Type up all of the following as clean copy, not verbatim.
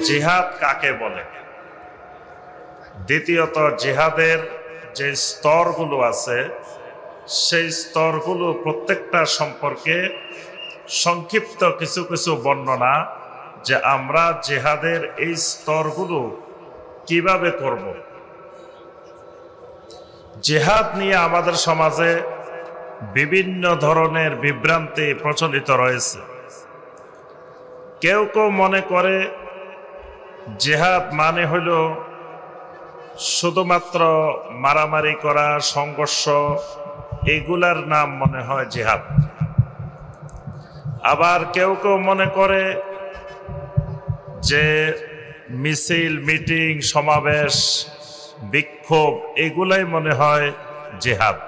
জিহাদ কাকে বলে। দ্বিতীয়ত জিহাদের যে স্তরগুলো আছে সেই স্তরগুলো প্রত্যেকটা সম্পর্কে সংক্ষিপ্ত কিছু কিছু বর্ণনা, যে আমরা জিহাদের এই স্তরগুলো কিভাবে করব। জিহাদ নিয়ে আমাদের সমাজে বিভিন্ন ধরনের বিভ্রান্তি প্রচলিত রয়েছে। কেউ কেউ মনে করে জিহাদ মানে হইল শুধুমাত্র মারামারি করা, সংঘর্ষ, এগুলার নাম মনে হয় জিহাদ। আবার কেউ কেউ মনে করে যে মিছিল, মিটিং, সমাবেশ, বিক্ষোভ, এগুলাই মনে হয় জিহাদ।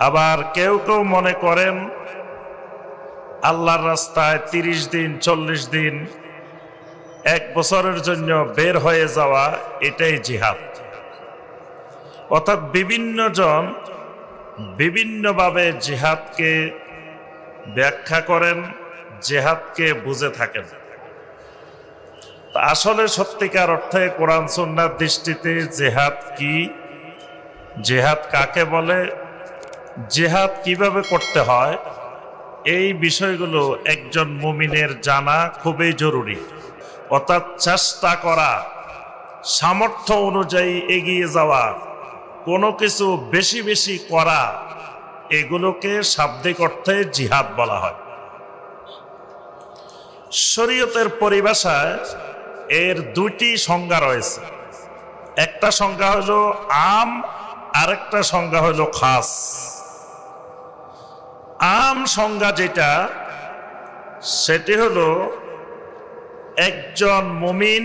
আবার কেউ কেউ মনে করেন আল্লাহর রাস্তায় 30 দিন, 40 দিন, 1 বছরের জন্য বের হয়ে যাওয়া, এটাই জিহাদ। অর্থাৎ বিভিন্ন জন বিভিন্নভাবে জিহাদকে ব্যাখ্যা করেন, জিহাদকে বুঝে থাকেন। আসলে সত্যিকার অর্থে কোরআন সুন্নাহর দৃষ্টিতে জিহাদ কি, জিহাদ কাকে বলে, জিহাদ কিভাবে করতে হয়, এই বিষয়গুলো একজন মুমিনের জানা খুবই জরুরি। অর্থাৎ চেষ্টা করা, সামর্থ্য অনুযায়ী এগিয়ে যাওয়া, কোনো কিছু বেশি বেশি করা, এগুলোকে শাব্দিক অর্থে জিহাদ বলা হয়। শরীয়তের পরিভাষায় এর 2টি সংজ্ঞা রয়েছে। একটা সংজ্ঞা হলো আম, আরেকটা সংজ্ঞা হলো খাস। আম সংজ্ঞা যেটা, সেটি হলো একজন মুমিন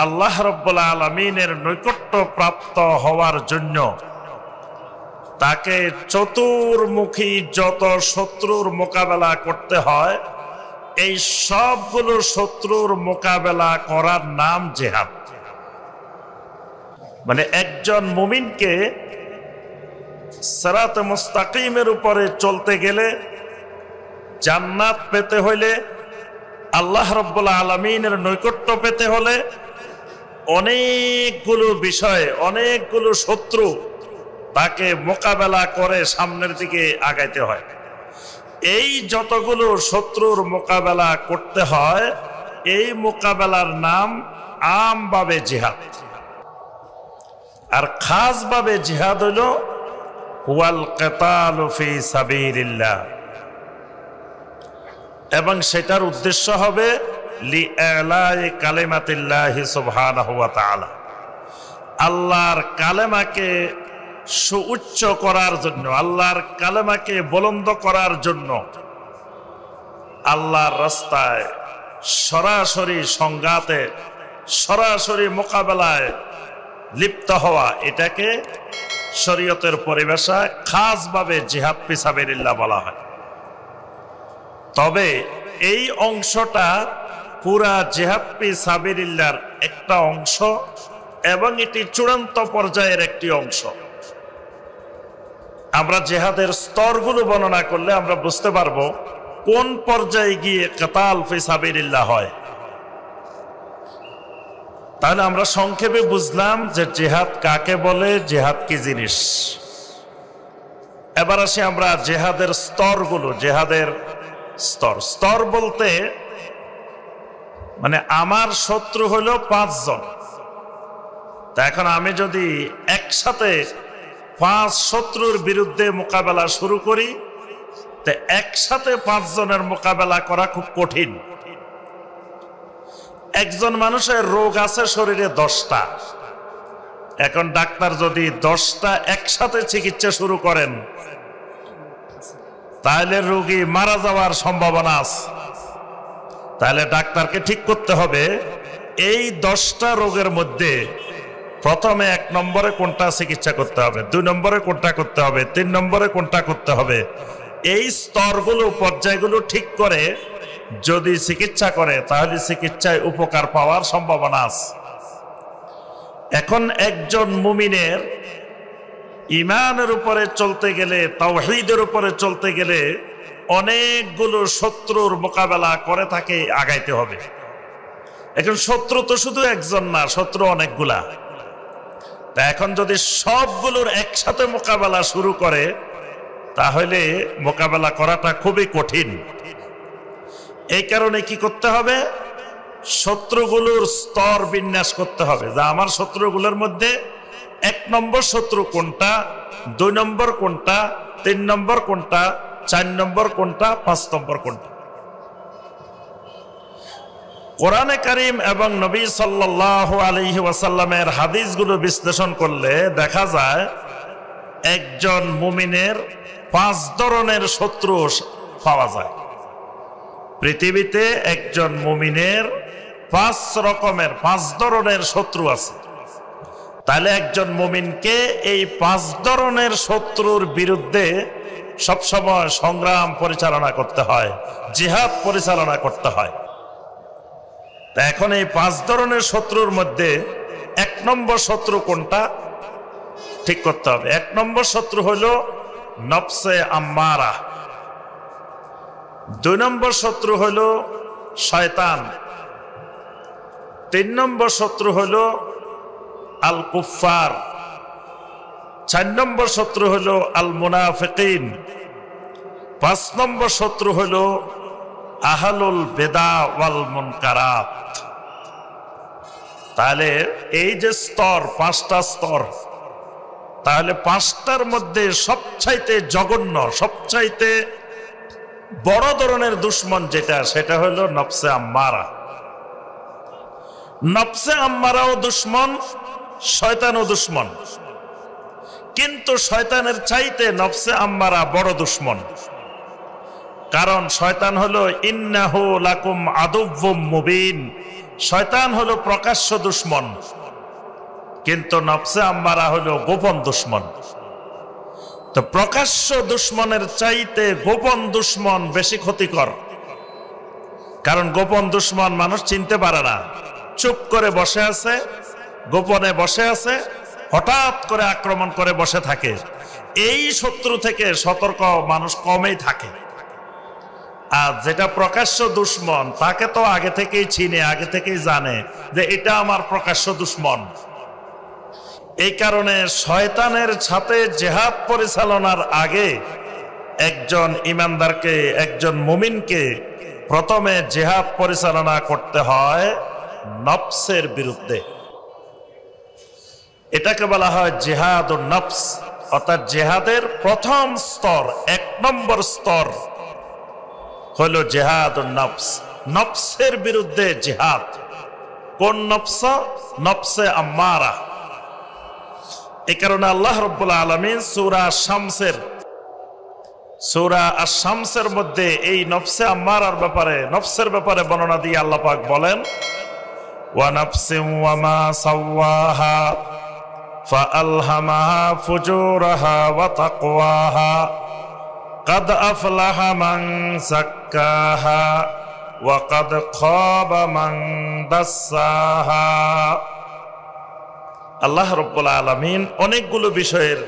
আল্লাহ রাব্বুল আলামিনের নৈকট্য প্রাপ্ত হওয়ার জন্য তাকে চতুর্মুখী যত শত্রুর মোকাবেলা করতে হয়, এই সবগুলো শত্রুর মোকাবেলা করার নাম জিহাদ। মানে একজন মুমিনকে সিরাতে মুস্তাকিমের উপরে চলতে গেলে, জান্নাত পেতে হইলে, আল্লাহ রাব্বুল আলামিনের নৈকট্য পেতে হলে অনেকগুলো বিষয়, অনেকগুলো শত্রু তাকে মোকাবেলা করে সামনের দিকে আগাইতে হয়। এই যতগুলো শত্রুর মোকাবেলা করতে হয়, এই মোকাবেলার নাম আমভাবে জিহাদ। আর খাসভাবে জিহাদ হইল ওয়াল কিতালু ফি সাবিলিল্লাহ, এবং সেটার উদ্দেশ্য হবে লিআলাই কালিমাতিল্লাহি সুবহানাহু ওয়া তাআলা, আল্লাহর কালেমাকে সুউচ্চ করার জন্য, আল্লাহর কালেমাকে বুলন্দ করার জন্য আল্লাহর রাস্তায় সরাসরি সংঘাতে, সরাসরি মোকাবেলায় লিপ্ত হওয়া, এটাকে শরীয়তের পরিভাষায় খাসভাবে জিহাদ ফি সাবিলিল্লাহ বলা হয়। তবে এই অংশটা পুরা জিহাদ ফি সাবিলিল্লাহর একটা অংশ, এবং এটি চূড়ান্ত পর্যায়ের একটি অংশ। আমরা জিহাদের স্তরগুলো বর্ণনা করলে আমরা বুঝতে পারবো কোন পর্যায়ে গিয়ে কিতাল ফি সাবিলিল্লাহ হয়। তাহলে আমরা সংক্ষেপে বুঝলাম যে জিহাদ কাকে বলে, জিহাদ কি জিনিস। এবার আসি আমরা জিহাদের স্তরগুলো। জিহাদের স্তর, স্তর বলতে মানে আমার শত্রু হলো 5 জন। তা এখন আমি যদি একসাথে 5 শত্রুর বিরুদ্ধে মোকাবেলা শুরু করি, তো একসাথে 5 জনের মোকাবেলা করা খুব কঠিন। একজন মানুষের রোগ আছে শরীরে 10টা, এখন ডাক্তার যদি 10টা একসাথে চিকিৎসা শুরু করেন, তাহলে রোগী মারা যাওয়ার সম্ভাবনা আছে। তাহলে ডাক্তারকে ঠিক করতে হবে এই 10টা রোগের মধ্যে প্রথমে 1 নম্বরে কোনটা চিকিৎসা করতে হবে, 2 নম্বরে কোনটা করতে হবে, 3 নম্বরে কোনটা করতে হবে। এই স্তরগুলো, পর্যায়গুলো ঠিক করে যদি চিকিৎসা করে, তাহলে চিকিৎসায় উপকার পাওয়ার সম্ভাবনা আছে। এখন একজন মুমিনের ঈমানের উপরে চলতে গেলে, তাওহীদের উপরে চলতে গেলে অনেকগুলো শত্রুর মোকাবেলা করে তাকে আগাইতে হবে। এখন শত্রু তো শুধু একজন না, শত্রু অনেকগুলা। তা এখন যদি সবগুলোর একসাথে মোকাবেলা শুরু করে তাহলে মোকাবেলা করাটা খুবই কঠিন। এই কারণে কি করতে হবে, শত্রুগুলোর স্তর বিন্যাস করতে হবে, যে আমার শত্রুগুলোর মধ্যে 1 নম্বর শত্রু কোনটা, 2 নম্বর কোনটা, 3 নম্বর কোনটা, 4 নম্বর কোনটা, 5 নম্বর কোনটা। কোরআনে কারীম এবং নবী সাল্লাল্লাহু আলাইহি ওয়াসাল্লামের হাদিসগুলো বিশ্লেষণ করলে দেখা যায় একজন মুমিনের 5 ধরনের শত্রু পাওয়া যায়। পৃথিবীতে একজন মুমিনের 5 ধরনের শত্রু আছে। তাহলে একজন মুমিনকে এই 5 ধরনের শত্রুর বিরুদ্ধে সবসময় সংগ্রাম পরিচালনা করতে হয়, জিহাদ পরিচালনা করতে হয়। তা এখন এই 5 ধরনের শত্রুর মধ্যে 1 নম্বর শত্রু কোনটা ঠিক করতে হবে। 1 নম্বর শত্রু হলো নফসে আম্মারা, 2 নম্বর শত্রু হলো শয়তান, 3 নম্বর শত্রু হলো আল কুফার, 4 নম্বর শত্রু হলো আল মুনাফিকিন, 5 নম্বর শত্রু হলো আহলুল বেদা ওয়াল মুনকারাত। তাহলে এই যে স্তর, 5টা স্তর, তাহলে 5টার মধ্যে সবচাইতে জঘন্য, সবচাইতে বড় ধরনের দুশ্মন যেটা, সেটা হলো নফসে আম্মারা। নফসে আম্মারাও দুশ্মন, শয়তানও দুশ্মন, কিন্তু শয়তানের চাইতে নফসে আম্মারা বড় দুশ্মন। কারণ শয়তান হলো ইন্নাহু লাকুম আদুవ్বুম মুবিন, শয়তান হলো প্রকাশ্য দুশ্মন, কিন্তু নফসে আম্মারা হলো গোপন দুশ্মন। তো প্রকাশ্য দুশ্মনের চাইতে গোপন দুশ্মন বেশি ক্ষতিকর। কারণ গোপন দুশ্মন মানুষ চিনতে পারে না, চুপ করে বসে আছে, গোপনে বসে আছে, হঠাৎ করে আক্রমণ করে বসে থাকে। এই শত্রু থেকে সতর্ক মানুষ কমই থাকে। আর যেটা প্রকাশ্য দুশ্মন, তাকে তো আগে থেকেই চিনে, আগে থেকেই জানে যে এটা আমার প্রকাশ্য দুশ্মন। এই কারণে শয়তানের সাথে জিহাদ পরিচালনার আগে একজন ইমানদারকে, একজন মুমিনকে প্রথমে জিহাদ পরিচালনা করতে হয় নফসের বিরুদ্ধে। এটাকে বলা হয় জিহাদুন নফস, অর্থাৎ জিহাদের প্রথম স্তর, 1 নম্বর স্তর হলো জিহাদুন নফস, নফসের বিরুদ্ধে জিহাদ। কোন নফস? নফসে আম্মারা। এই কারণে আল্লাহ রাব্বুল আলামিন সূরা আশ-শামসের মধ্যে এই নফসে আম্মারার ব্যাপারে, নফসের ব্যাপারে বর্ণনা দিয়ে আল্লাহ পাক বলেন, ওয়া নাফসিন ওয়া মা সাওয়াহা ফাআলহামাহা ফুজুরাহা ওয়া তাকওয়াহা কাদ আফলাহা মান যাক্কাহা ওয়া কাদ খাবা মান দাসসাহা। আল্লাহ রাব্বুল আলামিন অনেকগুলো বিষয়ের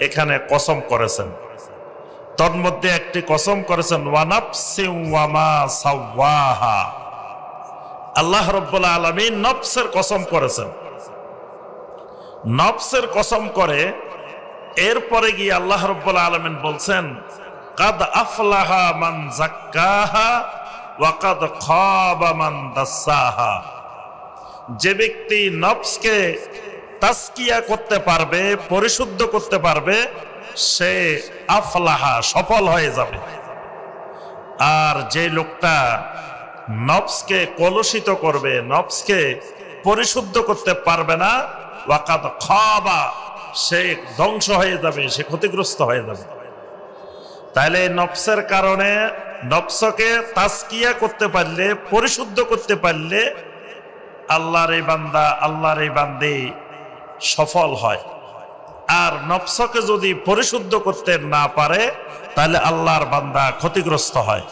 এখানে কসম করেছেন। তার মধ্যে একটি কসম করেছেন ওয়া নাফসিন ওয়া মা সাওয়াহা। আল্লাহ রাব্বুল আলামিন নফসের কসম করেছেন। নফসের কসম করে এরপরে গিয়ে আল্লাহ রাব্বুল আলামিন বলছেন কাদ আফলাহা মান যাক্কাহা ওয়া কাদ খাবা মান দাসসাহা। যে ব্যক্তি নফসকে তাসকিয়া করতে পারবে, পরিশুদ্ধ করতে পারবে, সে আফলাহা, সফল হয়ে যাবে। আর যে লোকটা নফসকে কলুষিত করবে, নফসকে পরিশুদ্ধ করতে পারবে না, ওয়াকাদ খাবা, সে ধ্বংস হয়ে যাবে, সে ক্ষতিগ্রস্ত হয়ে যাবে। তাহলে নফসের কারণে, নফসকে তাসকিয়া করতে পারলে, পরিশুদ্ধ করতে পারলে আল্লাহর এই বান্দা, আল্লাহর এই বান্দি সফল হয়। আর নফসকে যদি পরিশুদ্ধ করতে না পারে তাহলে আল্লাহর বান্দা ক্ষতিগ্রস্ত হয়।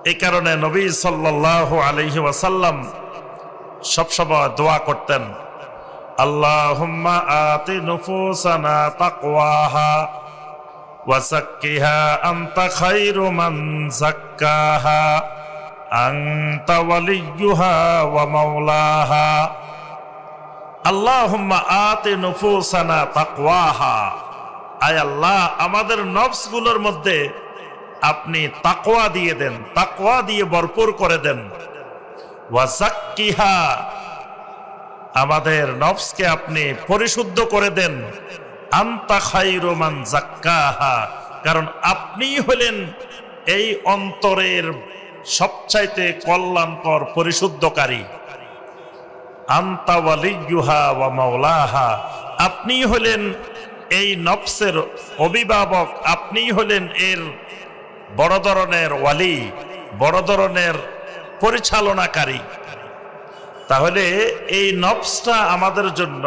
এই কারণে নবী সাল্লাল্লাহু আলাইহি ওয়াসাল্লাম সবসময় দোয়া করতেন, আল্লাহুম্মা আতি নুফুসানা তাকওয়াহা ওয়া যাক্কিহা আনতা খায়রু মান যাক্কাহা আনতা ওয়ালিয়্যুহা ওয়া মাওলাহা আল্লাহুম্মা আতি নুফুসানা তাকওয়াহা। আয় আল্লাহ, আমাদের নফসগুলোর মধ্যে আপনি তাকওয়া দিয়ে দেন, তাকওয়া দিয়ে ভরপুর করে দেন। ওয়া যাক্কিহা, আমাদের নফসকে আপনি পরিশুদ্ধ করে দেন। আনতা খায়রু মান যাক্কাহা, কারণ আপনি হলেন এই অন্তরের সবচাইতে কল্যাণকর পরিশুদ্ধকারী। আনতা ওয়ালিয়্যুহা ওয়া মাওলাহা, আপনি হলেন এই নফসের অভিভাবক, আপনি হলেন এর বড় ধরনের ওয়ালি, বড় ধরনের পরিচালনাকারী। তাহলে এই নফসটা আমাদের জন্য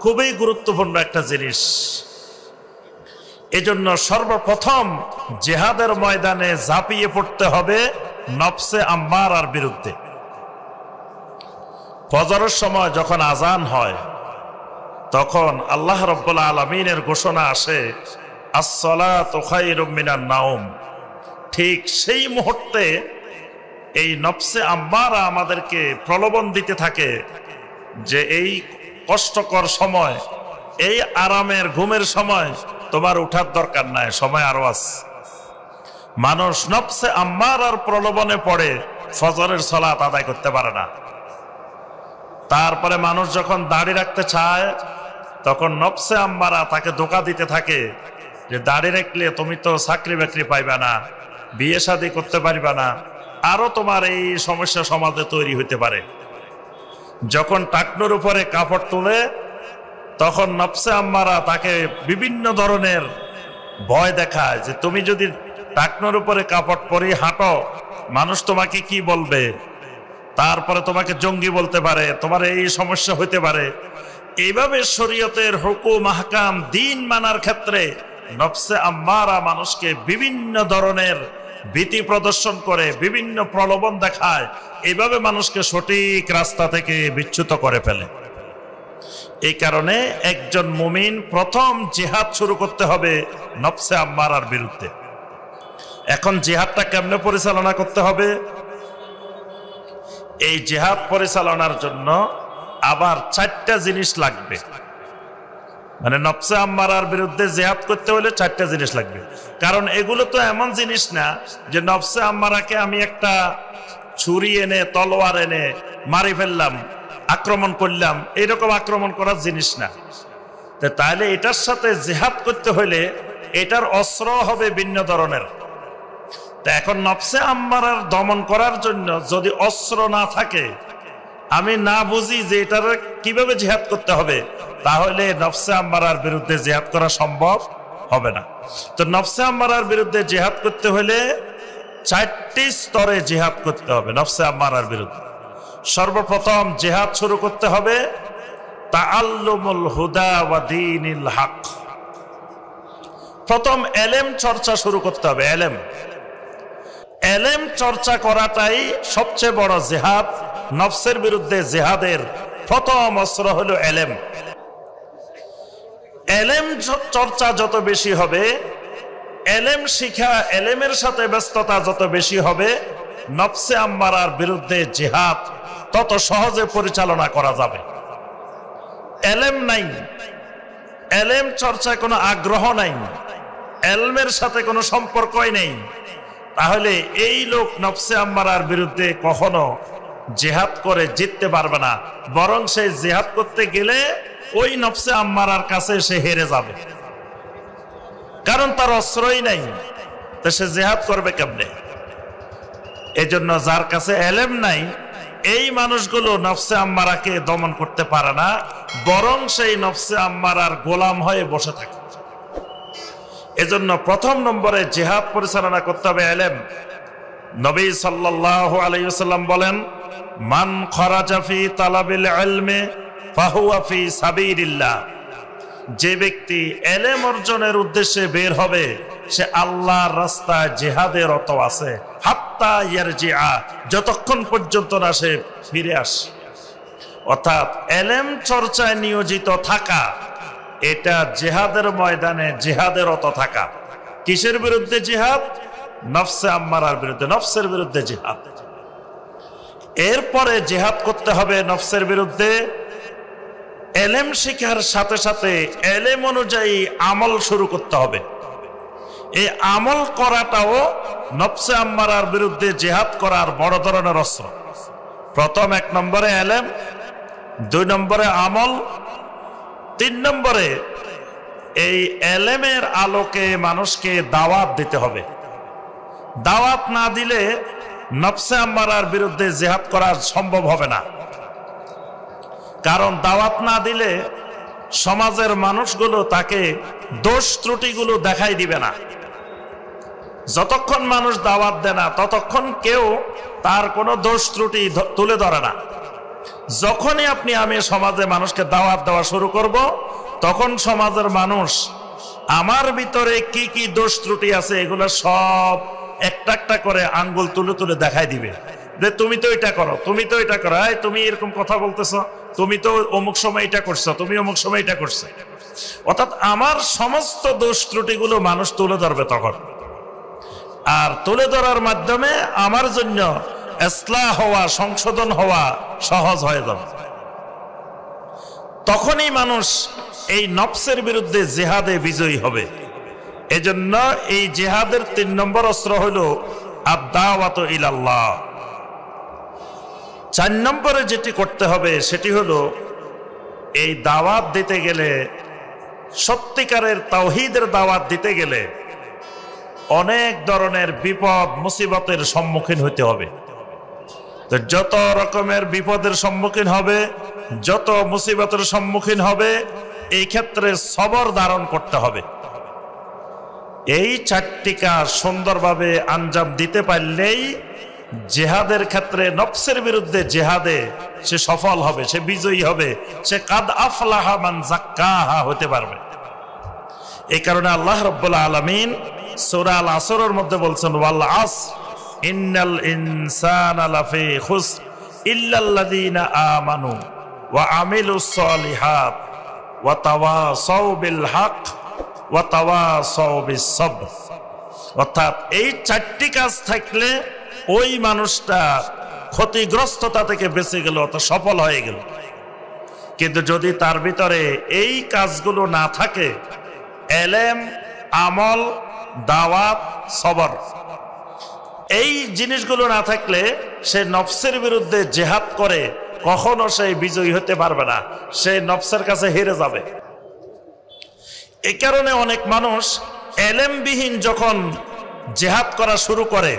খুবই গুরুত্বপূর্ণ একটা জিনিস। এজন্য সর্বপ্রথম জিহাদের ময়দানে ঝাঁপিয়ে পড়তে হবে নফসে আম্মারার বিরুদ্ধে। ফজরের সময় যখন আজান হয় তখন আল্লাহ রাব্বুল আলামিনের ঘোষণা আসে, আস-সালাতু খায়রুম মিনান নাওম। ঠিক সেই মুহূর্তে এই নফসে আম্মারা আমাদেরকে প্রলোভন দিতে থাকে যে এই কষ্টকর সময়, এই আরামের ঘুমের সময় তোমার উঠার দরকার নাই, সময় আরো আছে। মানুষ নফসে আম্মারার প্রলোভনে পড়ে ফজরের সালাত আদায় করতে পারে না। তারপরে মানুষ যখন দাড়ি রাখতে চায় তখন নফসে আম্মারা তাকে ধোঁকা দিতে থাকে যে দাড়ি রাখলে তুমি তো চাকরি বাকরি পাইবা না, বিয়ে শাদী করতে পারবা না, আরো তোমার এই সমস্যা সমাজে তৈরি হইতে পারে। যখন টাকনুর উপরে কাপড় তোলে তখন নফসে আম্মারা তাকে বিভিন্ন ধরনের ভয় দেখায় যে তুমি যদি টাকনুর উপরে কাপড় পরে হাঁটো মানুষ তোমাকে কি বলবে, তারপরে তোমাকে জঙ্গি বলতে পারে, তোমার এই সমস্যা হইতে পারে। এইভাবে শরীয়তের হুকুম আহকাম দিন মানার ক্ষেত্রে নফসে আম্মারা মানুষকে বিভিন্ন ধরনের ভীতি প্রদর্শন করে, বিভিন্ন প্রলোভন দেখায়, এইভাবে মানুষকে সঠিক রাস্তা থেকে বিচ্যুত করে ফেলে। এই কারণে একজন মুমিন প্রথম জিহাদ শুরু করতে হবে নফসে আম্মারার বিরুদ্ধে। এখন জিহাদটা কেমনে পরিচালনা করতে হবে? এই জিহাদ পরিচালনার জন্য আবার 4টা জিনিস লাগবে। মানে নফসে আম্মারার বিরুদ্ধে জিহাদ করতে হলে 4টা জিনিস লাগবে। কারণ এগুলো তো এমন জিনিস না যে নফসে আম্মারাকে আমি একটা ছুরি এনে তলোয়ার এনে মারি ফেললাম, আক্রমণ করলাম, এইরকম আক্রমণ করার জিনিস না। তাহলে এটার সাথে জিহাদ করতে হলে এটার অস্ত্র হবে ভিন্ন ধরনের। তা এখন নফসে আম্মারার দমন করার জন্য যদি অস্ত্র না থাকে, আমি না বুঝি যে এটার কিভাবে জিহাদ করতে হবে, তাহলে নফসে আম্মারার বিরুদ্ধে জিহাদ করা সম্ভব হবে না। তো নফসে আম্মারার বিরুদ্ধে জিহাদ করতে হলে 4টি স্তরে জিহাদ করতে হবে নফসে আম্মারার বিরুদ্ধে। সর্বপ্রথম জিহাদ শুরু করতে হবে তাআল্লুমুল হুদা ওয়া দীনিল হক। প্রথম এলেম চর্চা শুরু করতে হবে। এলেম চর্চা করাটাই সবচেয়ে বড় জিহাদ। নফসের বিরুদ্ধে জিহাদের প্রথম অস্ত্র হলো এলেম। এলেম চর্চা যত বেশি হবে, এলেম শিখা, এলেমের সাথে ব্যস্ততা যত বেশি হবে, নফসে আম্মারার বিরুদ্ধে জিহাদ তত সহজে পরিচালনা করা যাবে। এলেম নাই, এলেম চর্চায় কোনো আগ্রহ নাই, এলমের সাথে কোনো সম্পর্কই নেই, তাহলে এই লোক নফসে আম্মারার বিরুদ্ধে কখনো জিহাদ করে জিততে পারবে না। বরং সে জিহাদ করতে গেলে ওই নফসে আম্মারার কাছে সে হেরে যাবে, কারণ তার অস্ত্রই নাই। তো সে জিহাদ করবে কেমনে? এজন্য যার কাছে এলেম নাই, এই মানুষগুলো নফসে আম্মারাকে দমন করতে পারে না, বরং সেই নফসে আম্মারার গোলাম হয়ে বসে থাকে। এজন্য প্রথম নম্বরে জিহাদ পরিচালনা করতে হবে এলেম। নবী সাল্লাল্লাহু আলাইহি ওয়াসাল্লাম বলেন, মান খরাজা ফি তালাবিল ইলমি ফাহুয়া ফি সাবিলিল্লাহ। যে ব্যক্তি এলেম অর্জনের উদ্দেশ্যে বের হবে সে আল্লাহর রাস্তায় জিহাদে রত আছে, হাত্তা ইয়ারজিআ, যতক্ষণ পর্যন্ত না সে ফিরে আসে। অর্থাৎ এলেম চর্চায় নিয়োজিত থাকা, এটা জিহাদের ময়দানে জিহাদে রত থাকা। কিসের বিরুদ্ধে জিহাদ? নফসে আম্মারার বিরুদ্ধে, নফসের বিরুদ্ধে জিহাদ। এরপরে জিহাদ করতে হবে নফসের বিরুদ্ধে। এলেম শিখার সাথে সাথে এলেম অনুযায়ী আমল শুরু করতে হবে। এই আমল করাটাও নফসে আম্মারার বিরুদ্ধে জিহাদ করার বড় ধরনের অস্ত্র। প্রথম 1 নম্বরে এলেম, 2 নম্বরে আমল, 3 নম্বরে এই এলেমের আলোকে মানুষকে দাওয়াত দিতে হবে। দাওয়াত না দিলে নফসে আম্মারার বিরুদ্ধে জিহাদ করা সম্ভব হবে না। কারণ দাওয়াত না দিলে সমাজের মানুষগুলো তাকে দোষ ত্রুটিগুলো দেখাই দিবে না। যতক্ষণ মানুষ দাওয়াত দেয় না ততক্ষণ কেউ তার কোনো দোষ ত্রুটি তুলে ধরে না। যখনই আমি সমাজে মানুষকে দাওয়াত দেওয়া শুরু করব, তখন সমাজের মানুষ আমার ভিতরে কি কি দোষ ত্রুটি আছে এগুলো সব একটা একটা করে আঙ্গুল তুলে তুলে দেখাই দিবে যে তুমি তো এটা করো, তুমি তো এটা করো, তুমি এরকম কথা বলতেছো, তুমি তো অমুক সময় এটা করছো, তুমি অমুক সময় এটা করছো। অর্থাৎ আমার সমস্ত দোষ ত্রুটিগুলো মানুষ তুলে ধরবে তখন। আর তুলে ধরার মাধ্যমে আমার জন্য ইসলাহ হওয়া, সংশোধন হওয়া সহজ হয়ে যাবে। তখনই মানুষ এই নফসের বিরুদ্ধে জিহাদে বিজয়ী হবে। এজন্য এই জিহাদের 3 নম্বর অস্ত্র হলো আদ-দাওয়াতু ইলাল্লাহ। 4 নম্বরে যেটি করতে হবে সেটি হলো এই দাওয়াত দিতে গেলে, সত্যিকারের তাওহীদের দাওয়াত দিতে গেলে অনেক ধরনের বিপদ মুসিবতের সম্মুখীন হতে হবে। তো যত রকমের বিপদের সম্মুখীন হবে, যত মুসিবতের সম্মুখীন হবে, এই ক্ষেত্রে সবর ধারণ করতে হবে। এই 4টি কাজ সুন্দরভাবে আঞ্জাম দিতে পারলেই জিহাদের ক্ষেত্রে নফসের বিরুদ্ধে জিহাদে সে সফল হবে, সে বিজয়ী হবে, সে কাদ আফলাহা মান যাক্কাহা হতে পারবে। এই কারণে আল্লাহ রাব্বুল আলামিন সূরা আল আসরের মধ্যে বলছেন, ওয়াল আসর ইন্নাল ইনসানা লাফি খুসর ইল্লাল্লাযীনা আমানু ওয়া আমিলুস সলিহাত ওয়া তাওয়াসাউ বিল হক ওয়া তাওয়াসাউ বিস সবর। অর্থাৎ এই 4টি কাজ থাকলে ওই মানুষটা ক্ষতিগ্রস্ততা থেকে বেঁচে গেল, অত সফল হয়ে গেল। কিন্তু যদি তার ভিতরে এই কাজগুলো না থাকে, এলেম, আমল, দাওয়াত, সবর, এই জিনিসগুলো না থাকলে সে নফসের বিরুদ্ধে জিহাদ করে কখনো সে বিজয়ী হতে পারবে না, সে নফসের কাছে হেরে যাবে। এই কারণে অনেক মানুষ এলেমবিহীন যখন জিহাদ করা শুরু করে,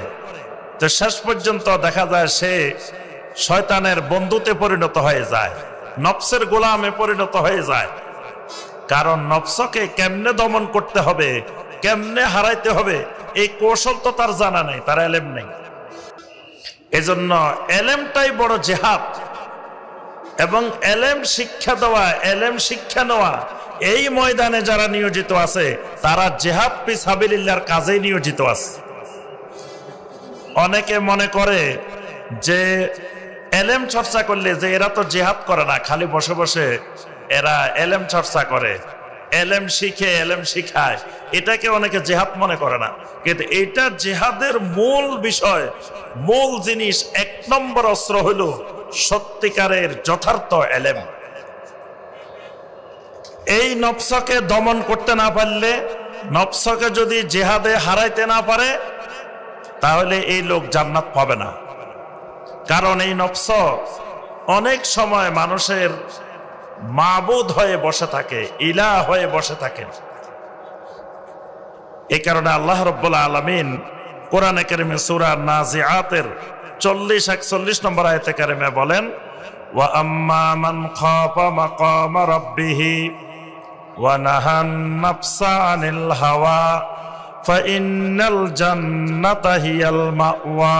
তো শেষ পর্যন্ত দেখা যায় সে শয়তানের বন্ধুতে পরিণত হয়ে যায়, নফসের গোলামে পরিণত হয়ে যায়। কারণ নফসকে কেমনে দমন করতে হবে, কেমনে হারাইতে হবে, এই কৌশল তো তার জানা নেই, তার এলেম নেই। এজন্য এলেমটাই বড় জিহাদ। এবং এলেম শিক্ষা দেওয়া, এলেম শিক্ষা নেওয়া, এই ময়দানে যারা নিয়োজিত আছে তারা জিহাদ ফি সাবিলিল্লাহর কাজে নিয়োজিত আছে। অনেকে মনে করে যে এলেম চর্চা করলে যে এরা তো জিহাদ করে না, খালি বসে বসে এরা এলেম চর্চা করে, এলেম শিখে, এলেম শিখায়, এটাকে অনেকে জিহাদ মনে করে না। কিন্তু এটা জিহাদের মূল বিষয়, মূল জিনিস, 1 নম্বর অস্ত্র হলো সত্যিকারের যথার্থ এলেম। এই নফসকে দমন করতে না পারলে, নফসকে যদি জিহাদে হারাইতে না পারে, তাহলে এই লোক জান্নাত পাবে না। কারণ এই নফস অনেক সময় মানুষের মাবুদ হয়ে বসে থাকে, ইলাহ হয়ে বসে থাকে। এই কারণে আল্লাহ রাব্বুল আলামিন কোরআনে কারিমে সূরা নাজিআতের 40-41 নম্বর আয়াতে কারিমে বলেন, ওয়া আম্মা মান খাফা মাকামা রাব্বিহি ওয়া নাহান নাফসা আনিল হাওয়া ফাইন্নাল জান্নাতা হিয়াল মাওয়া।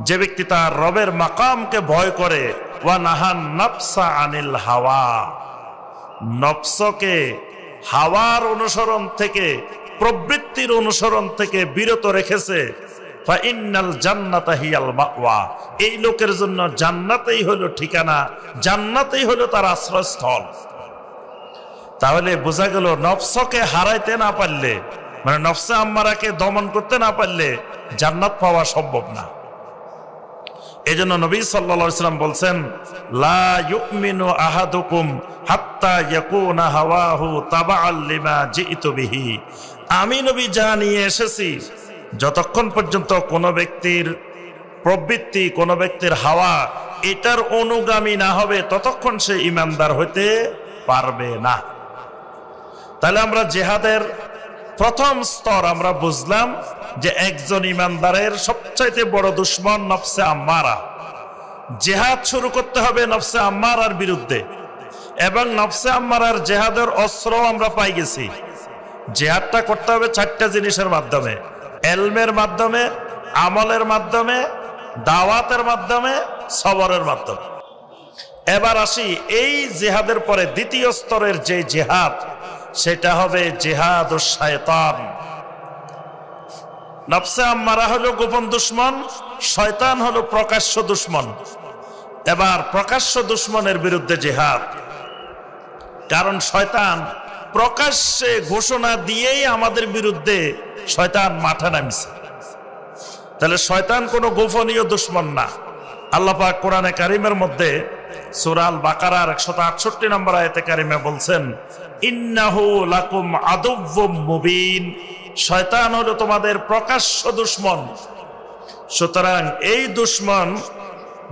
যে ব্যক্তি তার রবের মাকামকে ভয় করে, ওয়া নাহান নাফসা আনিল হাওয়া, নফসকে হাওয়ার অনুসরণ থেকে, প্রবৃত্তির অনুসরণ থেকে বিরত রেখেছে, ফাইন্নাল জান্নাতা হিয়াল মাওয়া, এই লোকের জন্য জান্নাতেই হলো ঠিকানা, জান্নাতেই হলো তার আশ্রয়স্থল। তাহলে বোঝা গেল নফসকে হারাইতে না পারলে, মানে নফসে আম্মারাকে দমন করতে না পারলে জান্নাত পাওয়া সম্ভব না। এই জন্য নবী সাল্লাল্লাহু আলাইহি ওয়াসাল্লাম বলছেন, লা ইউমিনু আহাদুকুম হাত্তা ইয়াকুনা হাওয়াহু তাবাআল লিমা জিইতু বিহি। আমি নবী যা নিয়ে এসেছি, যতক্ষণ পর্যন্ত কোনো ব্যক্তির প্রবৃত্তি, কোনো ব্যক্তির হাওয়া এটার অনুগামী না হবে, ততক্ষণ সে ঈমানদার হইতে পারবে না। তাহলে আমরা জিহাদের প্রথম স্তর আমরা বুঝলাম যে একজন ঈমানদারের সবচাইতে বড় দুশমন নফসে আম্মারা। জিহাদ শুরু করতে হবে নফসে আম্মারার বিরুদ্ধে, এবং নফসে আম্মারার জিহাদের অস্ত্র আমরা পাই গেছি। জিহাদটা করতে হবে 4টা জিনিসের মাধ্যমে: ইলমের মাধ্যমে, আমলের মাধ্যমে, দাওয়াতের মাধ্যমে, সবরের মাধ্যমে। এবার আসি এই জিহাদের পরে দ্বিতীয় স্তরের যে জিহাদ, সেটা হবে জিহাদুশ শয়তান। নফসে আম্মারা হলো গোপন দুশমন, শয়তান হলো প্রকাশ্য দুশমন। এবার প্রকাশ্য দুশমনের বিরুদ্ধে জিহাদ, কারণ শয়তান প্রকাশ্যে ঘোষণা দিয়েই আমাদের বিরুদ্ধে শয়তান মাঠে নামছে। তাহলে শয়তান কোনো গোপনীয় দুশমন না। আল্লাহ পাক কোরআনে কারিমের মধ্যে সূরা আল বাকারার 168 নম্বর আয়াতে কারিমে বলছেন, ইন্নাহু লাকুম আদুউম মুবিন। শয়তান হলো তোমাদের প্রকাশ্য দুশমন। সুতরাং এই দুশমন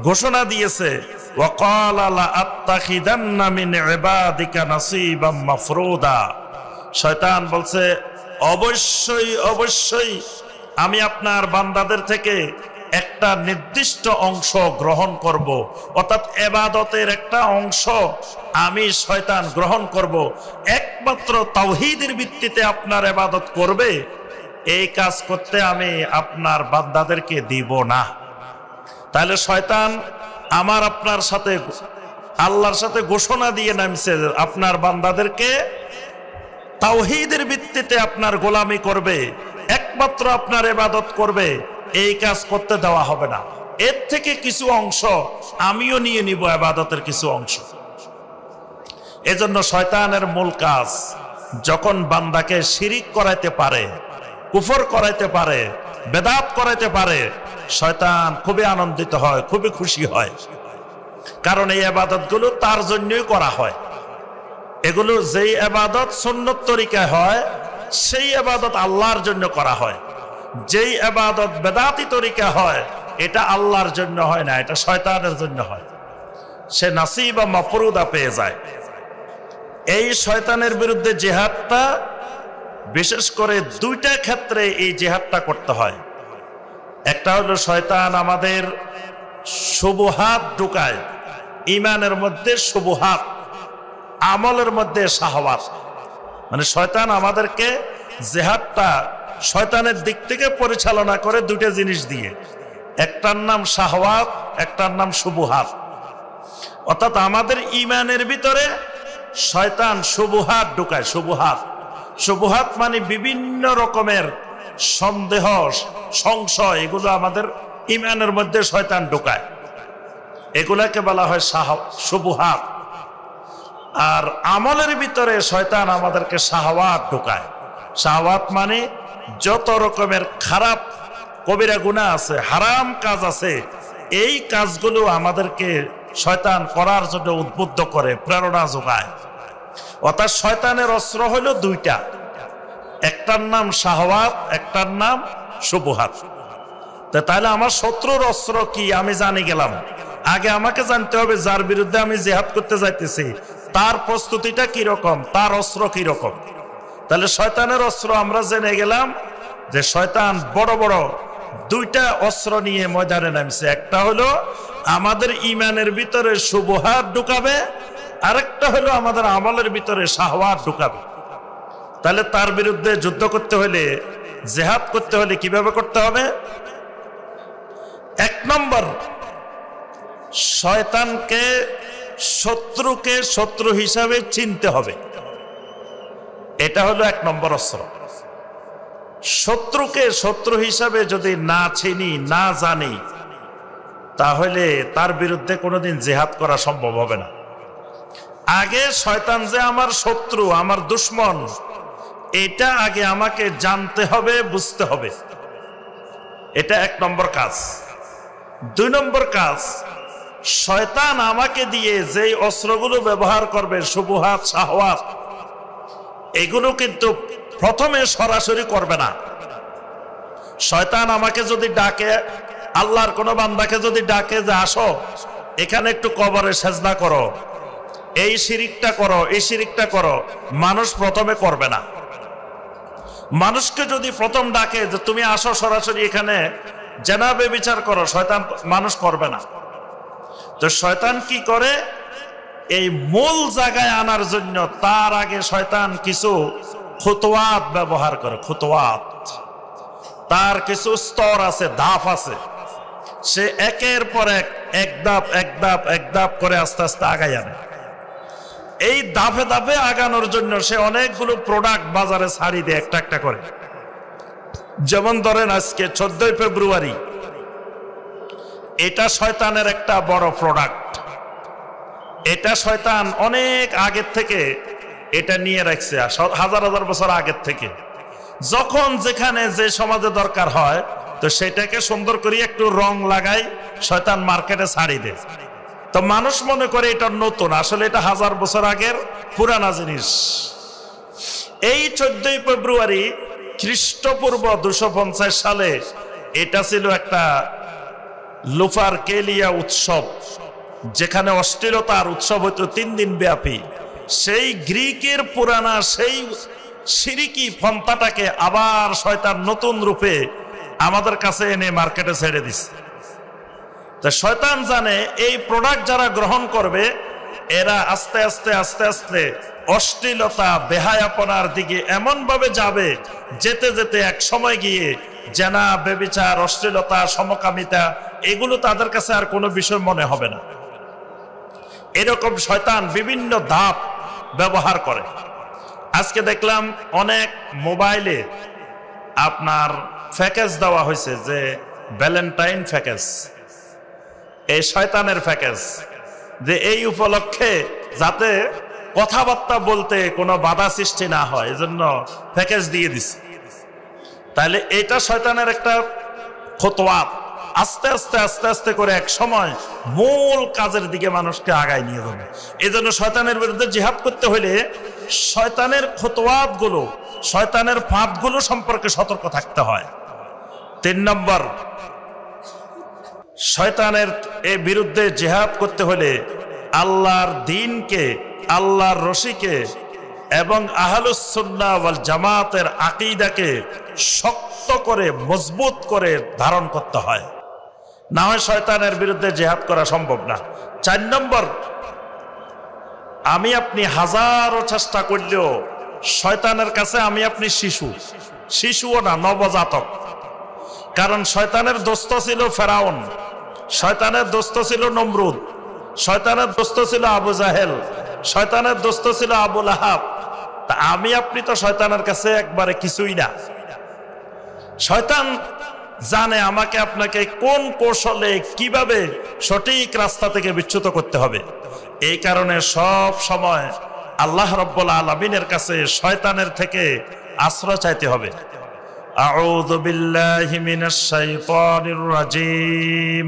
ঘোষণা দিয়েছে, ওয়াকালা লা আত্তাখিদান্না মিন ইবাদিকা নাসীবাম মাফরুদা। শয়তান বলছে, অবশ্যই অবশ্যই আমি আপনার বান্দাদের থেকে একটা নির্দিষ্ট অংশ গ্রহণ করব, অর্থাৎ ইবাদতের একটা অংশ আমি শয়তান গ্রহণ করব। একমাত্র তাওহীদের ভিত্তিতে আপনার ইবাদত করবে, এই কাজ করতে আমি আপনার বান্দাদেরকে দিব না। তাহলে শয়তান আমার আপনার সাথে, আল্লাহর সাথে ঘোষণা দিয়ে নামছে, আপনার বান্দাদেরকে তাওহীদের ভিত্তিতে আপনার গোলামি করবে, একমাত্র আপনার ইবাদত করবে, এই কাজ করতে দেওয়া হবে না। এর থেকে কিছু অংশ আমিও নিয়ে নিব, ইবাদতের কিছু অংশ। এজন্য শয়তানের মূল কাজ, যখন বান্দাকে শিরিক করাইতে পারে, কুফর করাইতে পারে, বেদাত করাইতে পারে, শয়তান খুবই আনন্দিত হয়, খুবই খুশি হয়। কারণ এই ইবাদতগুলো তার জন্যই করা হয়। এগুলো যেই ইবাদত সুন্নত তরিকায় হয়, সেই ইবাদত আল্লাহর জন্য করা হয়। যেই ইবাদত বেদাতি তরিকা হয়, এটা আল্লাহর জন্য হয় না, এটা শয়তানের জন্য হয়। সে নাসিব বা মাফরুদা পেয়ে যায়। এই শয়তানের বিরুদ্ধে জিহাদটা বিশেষ করে 2টা ক্ষেত্রে এই জিহাদটা করতে হয়। একটা হলো শয়তান আমাদের শুবহাত ঢুকায়, ঈমানের মধ্যে শুবহাত, আমলের মধ্যে শাহওয়াত। মানে শয়তান আমাদেরকে জিহাদটা শয়তানের দিক থেকে পরিচালনা করে 2টা জিনিস দিয়ে, একটার নাম শাহওয়াত, একটার নাম শুবহাত। অর্থাৎ আমাদের ঈমানের ভিতরে শয়তান শুবহাত ঢুকায়। শুবহাত মানে বিভিন্ন রকমের সন্দেহ, সংশয়, এগুলো আমাদের ঈমানের মধ্যে শয়তান ঢুকায়, এগুলাকে বলা হয় শুবহাত। আর আমলের ভিতরে শয়তান আমাদেরকে শাহওয়াত ঢুকায়। শাহওয়াত মানে যত রকমের খারাপ কবিরা গুনাহ আছে, হারাম কাজ আছে, এই কাজগুলো আমাদেরকে শয়তান করার জন্য উদ্বুদ্ধ করে, প্রেরণা যোগায়। অর্থাৎ শয়তানের অস্ত্র হলো 2টা, একটার নাম শাহওয়াত, একটার নাম শুবহাত। তাহলে আমার শত্রুর অস্ত্র কি আমি জানি গেলাম, আগে আমাকে জানতে হবে যার বিরুদ্ধে আমি জিহাদ করতে যাইতেছি তার প্রস্তুতিটা কি রকম, তার অস্ত্র কি রকম। তাহলে শয়তানের অস্ত্র আমরা জেনে গেলাম যে শয়তান বড় বড় 2টা অস্ত্র নিয়ে ময়দানে নামছে। একটা হলো আমাদের ঈমানের ভিতরে শুবহাত ঢুকাবে, আরেকটা হলো আমাদের আমলের ভিতরে শাহওয়াত ঢুকাবে। তাহলে তার বিরুদ্ধে যুদ্ধ করতে হলে, জিহাদ করতে হলে কিভাবে করতে হবে? 1 নম্বর, শয়তানকে, শত্রুকে শত্রু হিসাবে চিনতে হবে। এটা হলো 1 নম্বর অস্ত্র। শত্রুকে শত্রু হিসাবে যদি না চিনি, না জানি, তাহলে তার বিরুদ্ধে কোনোদিন জিহাদ করা সম্ভব হবে না। আগে শয়তান যে আমার শত্রু, আমার দুশমন, এটা আগে আমাকে জানতে হবে, বুঝতে হবে। এটা 1 নম্বর কাজ। দুই নম্বর কাজ, শয়তান আমাকে দিয়ে যেই অস্ত্রগুলো ব্যবহার করবে, শুবহাত, শাহওয়াত, এগুলো কিন্তু প্রথমে সরাসরি করবে না। শয়তান আমাকে যদি ডাকে, আল্লাহর কোন বান্দাকে যদি ডাকে যে আসো এখানে একটু কবরে সেজদা করো, এই শিরিকটা করো, এই শিরিকটা করো, মানুষ প্রথমে করবে না। মানুষকে যদি প্রথম ডাকে যে তুমি আসো সরাসরি এখানে জেনাবে বিচার করো, শয়তান মানুষ করবে না। তো শয়তান কি করে, এই মূল জায়গায় আনার জন্য তার আগে শয়তান কিছু খুতওয়াত ব্যবহার করে। খুতওয়াত, তার কিছু স্তর আছে, ধাপ আছে, সে একের পর এক ধাপ এক ধাপ এক ধাপ করে আস্তে আস্তে আগায় আনে। এই ধাপে ধাপে আগানোর জন্য সে অনেকগুলো প্রোডাক্ট বাজারে ছাড়ি দেয় একটা একটা করে। যেমন ধরেন আজকে 14 ফেব্রুয়ারি, এটা শয়তানের একটা বড় প্রোডাক্ট। এটা শয়তান অনেক আগের থেকে এটা নিয়ে রাখছে, হাজার হাজার বছর আগের থেকে। যখন যেখানে যে সমাজে দরকার হয় তো সেটাকে সুন্দর করে একটু রং লাগাই শয়তান মার্কেটে ছাড়ি দেয়। তো মানুষ মনে করে এটা নতুন, আসলে এটা হাজার বছর আগের পুরানা জিনিস। এই 14 ফেব্রুয়ারি খ্রিস্টপূর্ব 250 সালে এটা ছিল একটা লুফার কেলিয়া উৎসব, যেখানে অশ্লীলতার উৎসব হইতো 3 দিন ব্যাপী। সেই গ্রিকের পুরানা সেই শিরিকি পন্থাটাকে আবার শয়তান নতুন রূপে আমাদের কাছে এনে মার্কেটে ছেড়ে দিছে। তা শয়তান জানে এই প্রোডাক্ট যারা গ্রহণ করবে এরা আস্তে আস্তে আস্তে আস্তে অশ্লীলতা, বেহায়াপনার দিকে এমন ভাবে যাবে, যেতে যেতে এক সময় গিয়ে জেনা, ব্যভিচার, অশ্লীলতা, সমকামিতা এগুলো তাদের কাছে আর কোনো বিষয় মনে হবে না। এরকম শয়তান বিভিন্ন ধাপ ব্যবহার করে। আজকে দেখলাম অনেক মোবাইলে আপনার প্যাকেজ দেওয়া হয়েছে যে ভ্যালেন্টাইন প্যাকেজ, এই শয়তানের প্যাকেজ, যে এই উপলক্ষে যাতে কথাবার্তা বলতে কোনো বাধা সৃষ্টি না হয় এজন্য প্যাকেজ দিয়ে দিছে। তাহলে এটা শয়তানের একটা খুতওয়াত। আস্তে আস্তে আস্তে আস্তে করে এক সময় মূল কাজের দিকে মানুষকে আগায় নিয়ে যাবে। এই জন্য শয়তানের বিরুদ্ধে জিহাদ করতে হলে শয়তানের খুতওয়াত গুলো, শয়তানের ফাঁদগুলো সম্পর্কে সতর্ক থাকতে হয়। 3 নম্বর, শয়তানের এর বিরুদ্ধে জিহাদ করতে হলে আল্লাহর দ্বীনকে, আল্লাহর রশিকে এবং আহলুস সুন্নাহ ওয়াল জামাতের আকীদাকে শক্ত করে মজবুত করে ধারণ করতে হয়, না হয় শয়তানের বিরুদ্ধে জিহাদ করা সম্ভব না। 4 নম্বর, আমি আপনি হাজারো চেষ্টা করলেও শয়তানের কাছে আমি আপনি শিশুও না, নবজাতক। কারণ শয়তানের দোস্ত ছিল ফেরাউন, শয়তানের দোস্ত ছিল নমরুদ, শয়তানের দোস্ত ছিল আবু জাহেল, শয়তানের দোস্ত ছিল আবু লাহাব। তা আমি আপনি তো শয়তানের কাছে একবারে কিছুই না। শয়তান জানে আমাকে আপনাকে কোন কৌশলে কিভাবে সঠিক রাস্তা থেকে বিচ্যুত করতে হবে। এই কারণে সব সময় আল্লাহ রাব্বুল আলামিনের কাছে শয়তানের থেকে আশ্রয় চাইতে হবে। আউযু বিল্লাহি মিনাশ শাইতানির রাজিম।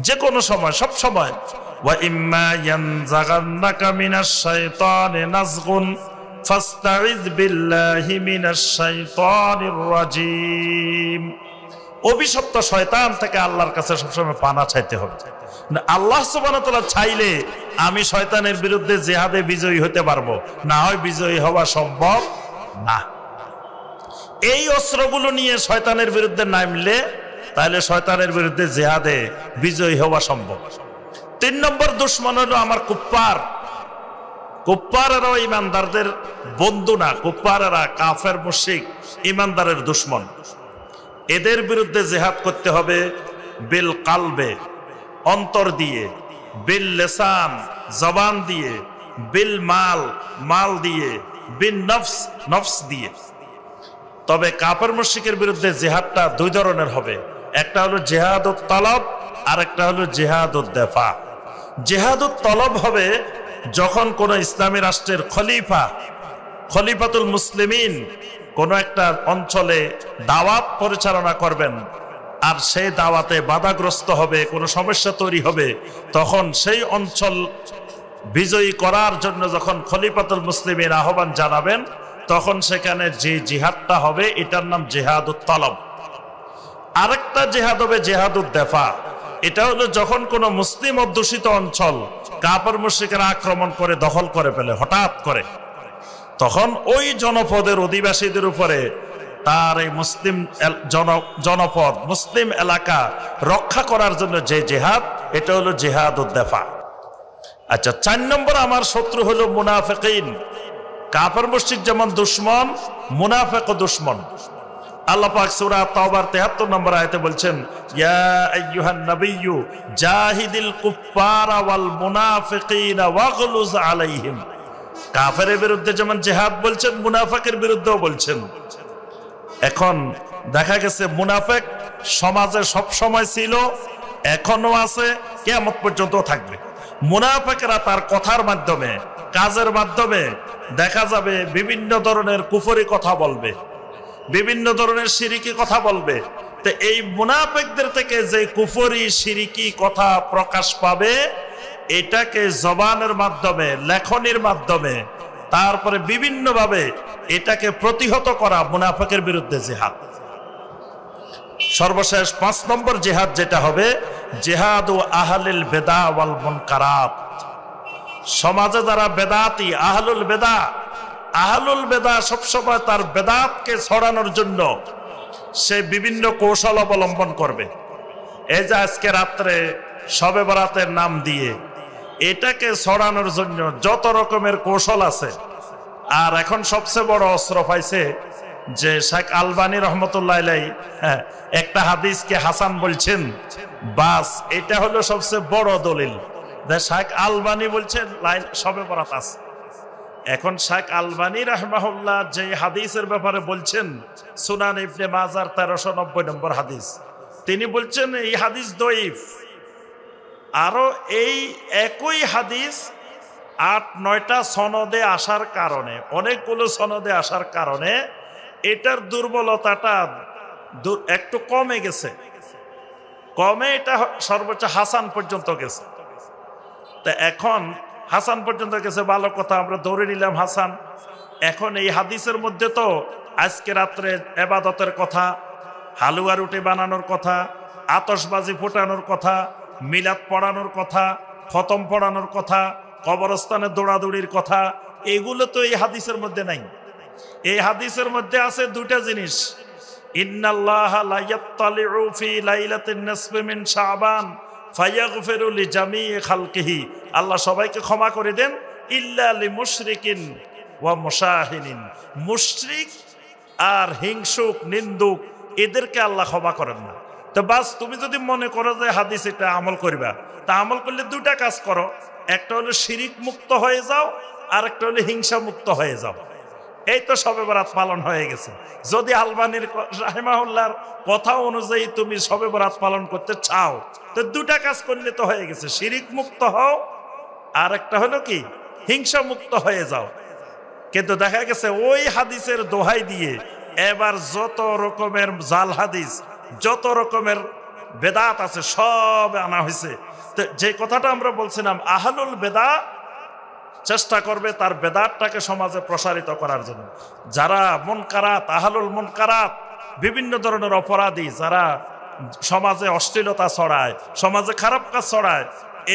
যে কোনো সময়, সব সময়, ওয়া ইম্মা ইয়ানজাগান্নাকা মিনাশ শাইতানি নাজগুন ফাস্তাইয বিল্লাহি মিনাশ শাইতানির রাজিম। অভিশপ্ত শয়তান থেকে আল্লাহর কাছে সবসময় পানা চাইতে হবে। আল্লাহ সুবহানাহু ওয়া তাআলা চাইলে আমি শয়তানের বিরুদ্ধে জিহাদে বিজয়ী হতে পারবো, না হয় বিজয়ী হওয়া সম্ভব না। এই অস্ত্রগুলো নিয়ে শয়তানের বিরুদ্ধে নামলে তাহলে শয়তানের বিরুদ্ধে জিহাদে বিজয়ী হওয়া সম্ভব। 3 নম্বর দুশমন হলো আমার কুফফার। কুফফাররাও ইমানদারদের বন্ধু না, কুফফাররা কাফের মুশরিক ইমানদারের দুশমন। এদের বিরুদ্ধে জিহাদ করতে হবে বিল কালবে, অন্তর দিয়ে, বিল লিসান, জবান দিয়ে, বিল মাল, মাল দিয়ে, বিন নফস, নফস দিয়ে। তবে কাফের মুশরিকের বিরুদ্ধে জিহাদটা 2 ধরনের হবে। একটা হলো জিহাদুত তলব, আর একটা হলো জিহাদুদ দিফা। জিহাদুত তলব হবে যখন কোন ইসলামী রাষ্ট্রের খলিফাতুল মুসলিমিন কোন একটা অঞ্চলে দাওয়াত পরিচালনা করবেন, আর সেই দাওয়াতে বাধাগ্রস্ত হবে, কোনো সমস্যা তৈরি হবে, তখন সেই অঞ্চল বিজয়ী করার জন্য যখন খলিফাতুল মুসলিমিন আহ্বান জানাবেন, তখন সেখানে যে জিহাদটা হবে এটার নাম জিহাদুত তলব। আরেকটা জিহাদ হবে জিহাদুদ দেফা। এটা হলো যখন কোনো মুসলিম অধ্যুষিত অঞ্চল কাফের মুশরিকরা আক্রমণ করে দখল করে ফেলে হঠাৎ করে, তখন ওই জনপদের অধিবাসীদের উপরে তার এই মুসলিম জনপদ মুসলিম এলাকা রক্ষা করার জন্য যে জিহাদ, এটা হলো জিহাদুদ দেফা। আচ্ছা, 4 নম্বর আমার শত্রু হলো মুনাফিকিন। কাফের মুশরিক যেমন দুশমন, মুনাফিকও দুশমন। আল্লাহ পাক সূরা তাওবার 73 নম্বর আয়াতে বলছেন, ইয়া আইয়ুহান নাবিয়্যু জাহিদিল কুফারা ওয়াল মুনাফিকিনা ওয়াগলুজ আলাইহিম। কাফেরের বিরুদ্ধে যেমন জিহাদ বলছেন, মুনাফিকের বিরুদ্ধেও বলছেন। এখন দেখা গেছে মুনাফিক সমাজে সব সময় ছিল, এখনো আছে, কিয়ামত পর্যন্ত থাকবে। মুনাফিকরা তার কথার মাধ্যমে, কাজের মাধ্যমে দেখা যাবে বিভিন্ন ধরনের কুফরি কথা বলবে, বিভিন্ন ধরনের শিরিকি কথা বলবে। তো এই মুনাফিকদের থেকে যে কুফরি শিরিকি কথা প্রকাশ পাবে, এটাকে জবানের মাধ্যমে, লেখনির মাধ্যমে, তারপরে বিভিন্নভাবে এটাকে প্রতিহত করা মুনাফিকের বিরুদ্ধে জিহাদ। সর্বশেষ 5 নম্বর জিহাদ যেটা হবে, জিহাদু আহলিল বেদা ওয়াল মুনকারাত। সমাজে যারা বেদাতি, আহলুল বেদা সবসময় তার বেদাতকে ছড়ানোর জন্য সে বিভিন্ন কৌশল অবলম্বন করবে। এই যে আজকে রাত্রে শবে বরাতের নাম দিয়ে এটাকে ছড়ানোর জন্য যত রকমের কৌশল আছে। আর এখন সবচেয়ে বড় অস্ত্র পাইছে যে শেখ আলবানী রহমতুল্লাহ আলাইহি একটা হাদিসকে হাসান বলছেন, বাস এটা হলো সবচেয়ে বড় দলিল যে শেখ আলবানী বলছেন শবে বরাত আছে। এখন শেখ আলবানী রাহমাহুল্লাহ যে হাদিসের ব্যাপারে বলছেন, সুনান ইবনে মাজার 1390 নম্বর হাদিস, তিনি বলছেন এই হাদিস দঈফ। আরো এই একই হাদিস 8-9টা সনদে আসার কারণে, অনেকগুলো সনদে আসার কারণে এটার দুর্বলতাটা একটু কমে গেছে। কমে এটা সর্বোচ্চ হাসান পর্যন্ত গেছে। তা এখন হাসান পর্যন্ত গেছে, ভালো কথা, আমরা ধরে নিলাম হাসান। এখন এই হাদিসের মধ্যে তো আজকে রাত্রে ইবাদতের কথা, হালুয়া রুটি বানানোর কথা, আতশবাজি ফোটানোর কথা, মিলাদ পড়ানোর কথা, খতম পড়ানোর কথা, কবরস্থানে দৌড়াদৌড়ির কথা, এগুলো তো এই হাদিসের মধ্যে নাই। এই হাদিসের মধ্যে আছে 2টা জিনিস, ইন্নাল্লাহা লা ইয়াত্তালিউ ফি লাইলাতিন নিসফি মিন শাবান ফায়াগফিরু লিজামিই খালকিহি। আল্লাহ সবাইকে ক্ষমা করে দেন, ইল্লা লিমুশরিকিন ওয়া মুশাহিনিন। মুশরিক আর হিংসুক, নিন্দুক, এদেরকে আল্লাহ ক্ষমা করেন না। তো বাস, তুমি যদি মনে করো যে হাদিস এটা আমল করবা, তা আমল করলে 2টা কাজ করো, একটা হলো শিরিক মুক্ত হয়ে যাও, আর একটা হলো হিংসা মুক্ত হয়ে যাও। এই তো শবে বরাত পালন হয়ে গেছে। যদি আলবানীর রাহিমাহুল্লাহর কথা অনুযায়ী তুমি শবে বরাত পালন করতে চাও, তো 2টা কাজ করলে তো হয়ে গেছে, শিরিক মুক্ত হও, আর একটা হলো কি, হিংসা মুক্ত হয়ে যাও। কিন্তু দেখা গেছে ওই হাদিসের দোহাই দিয়ে এবার যত রকমের জাল হাদিস, যত রকমের বেদাত আছে সব আনা হয়েছে। তো যে কথাটা আমরা বলছিলাম, আহলুল বেদা চেষ্টা করবে তার বেদাতটাকে সমাজে প্রসারিত করার জন্য। যারা মুনকারাত, আহলুল মুনকারাত, বিভিন্ন ধরনের অপরাধী, যারা সমাজে অশ্লীলতা ছড়ায়, সমাজে খারাপ কাজ ছড়ায়,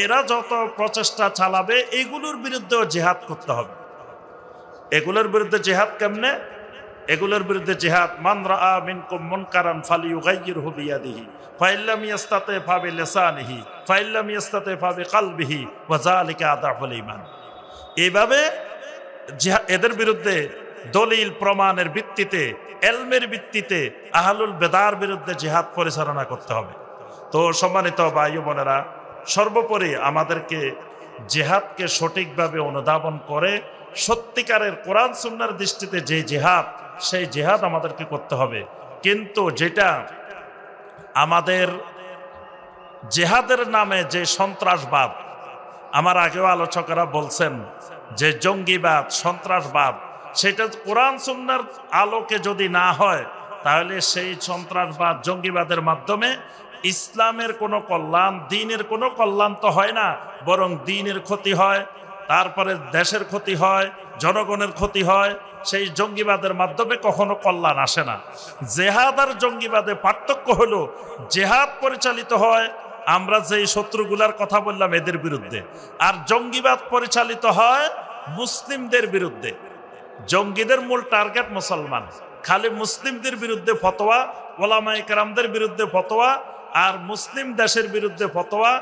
এরা যত প্রচেষ্টা চালাবে এগুলোর বিরুদ্ধেও জিহাদ করতে হবে। এগুলোর বিরুদ্ধে জিহাদ কেমনে? এগুলোর বিরুদ্ধে জিহাদ, মান রাআ মিনকুম মুনকারান ফালিয়ুগাইয়িরহু বিয়াদিহি ফাইল্লাম ইয়াস্তাতি ফাবিলিসানিহি ফাইল্লাম ইয়াস্তাতি ফাবিকলবিহি ওয়া যালিকা আদাফুল ঈমান। এইভাবে এদের বিরুদ্ধে দলিল প্রমাণের ভিত্তিতে, এলমের ভিত্তিতে আহলুল বেদার বিরুদ্ধে জিহাদ পরিচালনা করতে হবে। তো সম্মানিত ভাই বোনেরা, সর্বোপরি আমাদেরকে জিহাদকে সঠিকভাবে অনুধাবন করে সত্যিকারের কোরআন সুন্নাহর দৃষ্টিতে যে জিহাদ, সেই জিহাদ আমাদেরকে করতে হবে। কিন্তু যেটা আমাদের জিহাদের নামে যে সন্ত্রাসবাদ, আমার আগেও আলোচকেরা বলছেন যে জঙ্গিবাদ, সন্ত্রাসবাদ, সেটা কোরআন সুন্নাহর আলোকে যদি না হয়, তাহলে সেই সন্ত্রাসবাদ জঙ্গিবাদের মাধ্যমে ইসলামের কোনো কল্যাণ, দ্বীনের কোনো কল্যাণ তো হয় না, বরং দ্বীনের ক্ষতি হয়, তারপরে দেশের ক্ষতি হয়, জনগণের ক্ষতি হয়। সেই জঙ্গিবাদের মাধ্যমে কখনো কল্যাণ আসে না। জেহাদ আর জঙ্গিবাদে পার্থক্য হলো, জেহাদ পরিচালিত হয় আমরা যেই শত্রুগুলার কথা বললাম এদের বিরুদ্ধে, আর জঙ্গিবাদ পরিচালিত হয় মুসলিমদের বিরুদ্ধে। জঙ্গিদের মূল টার্গেট মুসলমান, খালি মুসলিমদের বিরুদ্ধে ফতোয়া, ওলামায়ে কেরামদের বিরুদ্ধে ফতোয়া, আর মুসলিম দেশের বিরুদ্ধে ফতোয়া।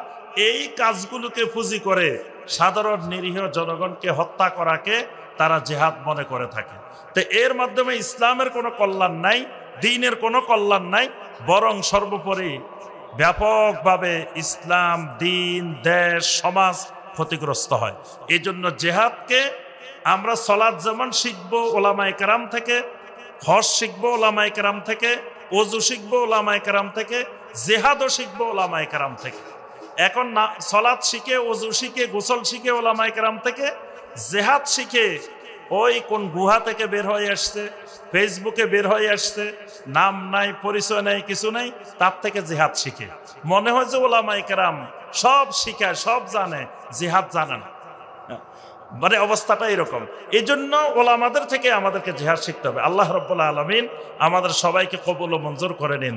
এই কাজগুলোকে পুঁজি করে সাধারণ নিরীহ জনগণকে হত্যা করাকে তারা জিহাদ মনে করে থাকে। তো এর মাধ্যমে ইসলামের কোনো কল্যাণ নাই, দ্বীনের কোনো কল্যাণ নাই, বরং সর্বোপরি ব্যাপকভাবে ইসলাম, দ্বীন, দেশ, সমাজ ক্ষতিগ্রস্ত হয়। এই জন্য জিহাদকে আমরা সলাৎ যেমন শিখবো ওলামায়ে কেরাম থেকে, হজ শিখবো ওলামায়ে কেরাম থেকে, ওযু শিখবো ওলামায়ে কেরাম থেকে, জিহাদও শিখবো ওলামায়ে কেরাম থেকে। এখন না সলাৎ শিখে, ওযু শিখে, গোসল শিখে ওলামায়ে কেরাম থেকে, জিহাদ শিখে ওই কোন গুহা থেকে বের হয়ে আসছে, ফেসবুকে বের হয়ে আসছে, নাম নাই, পরিচয় নাই, কিছু নাই, তার থেকে জিহাদ শিখে মনে হয় যে ওলামায়ে কেরাম সব শিখায়, সব জানে, জিহাদ জানে না। মানে অবস্থাটা এরকম। এই জন্য ওলামাদের থেকে আমাদেরকে জিহাদ শিখতে হবে। আল্লাহ রাব্বুল আলামিন আমাদের সবাইকে কবুল ও মঞ্জুর করে নিন।